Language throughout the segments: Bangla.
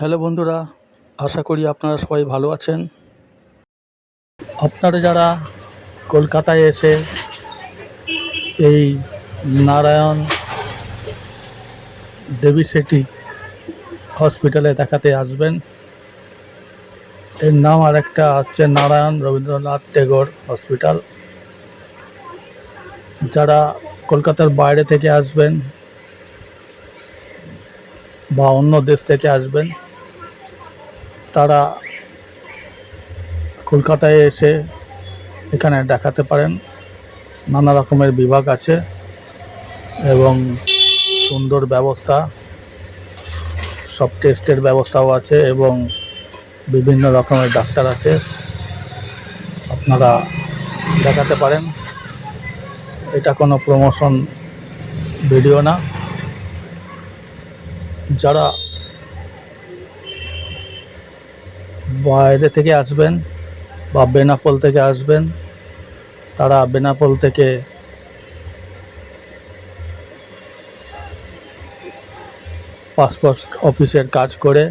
হ্যালো বন্ধুরা, আশা করি আপনারা সবাই ভালো আছেন। আপনারা যারা কলকাতায় এসে এই নারায়ণ দেবী সেটি হসপিটালে দেখাতে আসবেন, এর নাম আর একটা হচ্ছে নারায়ণ রবীন্দ্রনাথ টেগোর হসপিটাল। যারা কলকাতার বাইরে থেকে আসবেন বা অন্য দেশ থেকে আসবেন, তারা কলকাতায় এসে এখানে দেখাতে পারেন। নানা রকমের বিভাগ আছে এবং সুন্দর ব্যবস্থা, সব টেস্টের ব্যবস্থাও আছে এবং বিভিন্ন রকমের ডাক্তার আছে, আপনারা দেখাতে পারেন। এটা কোনো প্রমোশন ভিডিও না। যারা বাইরে থেকে আসবেন বা বেনাপোল থেকে আসবেন, তারা বেনাপোল থেকে পাসপোর্ট অফিসের কাজ করে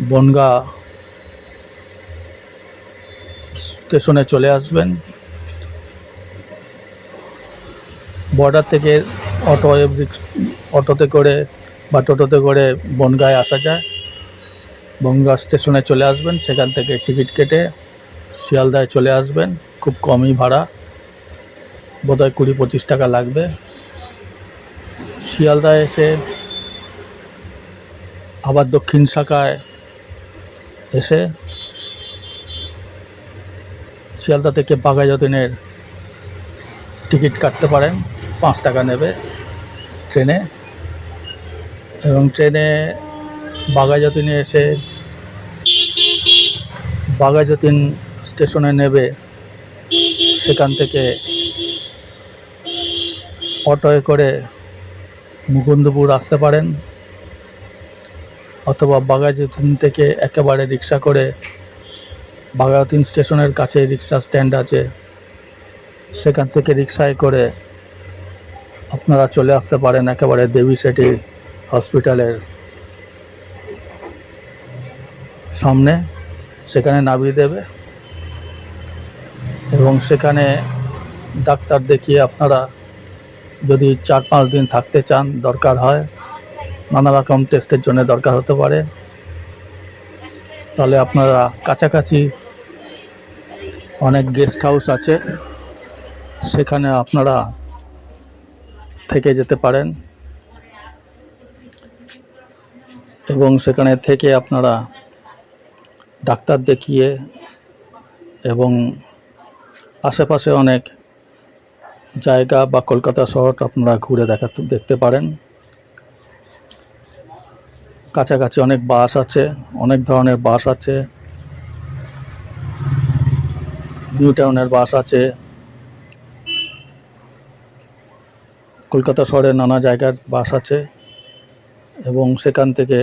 বনগাঁ স্টেশনে চলে আসবেন। বর্ডার থেকে অটোতে করে বা টোটোতে করে বনগাঁয় আসা যায়। বনগাঁ স্টেশনে চলে আসবেন, সেখান থেকে টিকিট কেটে শিয়ালদায় চলে আসবেন। খুব কমই ভাড়া, বোধহয় 20-25 টাকা লাগবে। শিয়ালদায় এসে আবার দক্ষিণ শাখায় এসে শিয়ালদা থেকে বাঘাযতীনের টিকিট কাটতে পারেন, 5 টাকা নেবে ট্রেনে। এবং ট্রেনে বাঘাযতীনে এসে বাঘাযতীন স্টেশনে নেবে, সেখান থেকে অটোয় করে মুকুন্দপুর আসতে পারেন, অথবা বাঘাযতীন থেকে একেবারে রিক্সা করে বাঘাযতীন স্টেশনের কাছে রিক্সা স্ট্যান্ড আছে, সেখান থেকে রিক্সায় করে আপনারা চলে আসতে পারেন একেবারে দেবী সেটি হসপিটালের সামনে। সেখানে নামিয়ে দেবে এবং সেখানে ডাক্তার দেখিয়ে আপনারা যদি 4-5 দিন থাকতে চান, দরকার হয়, নানা রকম টেস্টের জন্য দরকার হতে পারে, তাহলে আপনারা কাছাকাছি অনেক গেস্ট হাউস আছে, সেখানে আপনারা থেকে যেতে পারেন এবং সেখানে থেকে আপনারা ডাক্তার দেখিয়ে এবং আশেপাশে অনেক জায়গা বা কলকাতা শহর আপনারা ঘুরে দেখতে পারেন। কাছাকাছি অনেক বাস আছে, অনেক ধরনের বাস আছে, নিউ টাউনের বাস আছে, কলকাতা শহরের নানা জায়গার বাস আছে এবং সেখান থেকে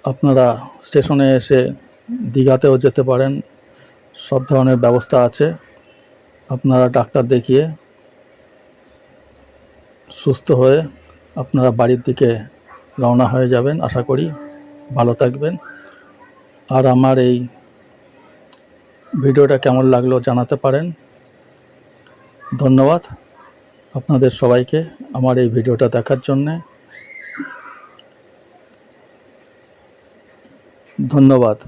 আপনারা স্টেশনে এসে দীঘাতেও যেতে পারেন। সব ধরনের ব্যবস্থা আছে। আপনারা ডাক্তার দেখিয়ে সুস্থ হয়ে আপনারা বাড়ির দিকে রওনা হয়ে যাবেন। আশা করি ভালো থাকবেন। আর আমার এই ভিডিওটা কেমন লাগলো জানাতে পারেন। ধন্যবাদ আপনাদের সবাইকে আমার এই ভিডিওটা দেখার জন্যে। ধন্যবাদ।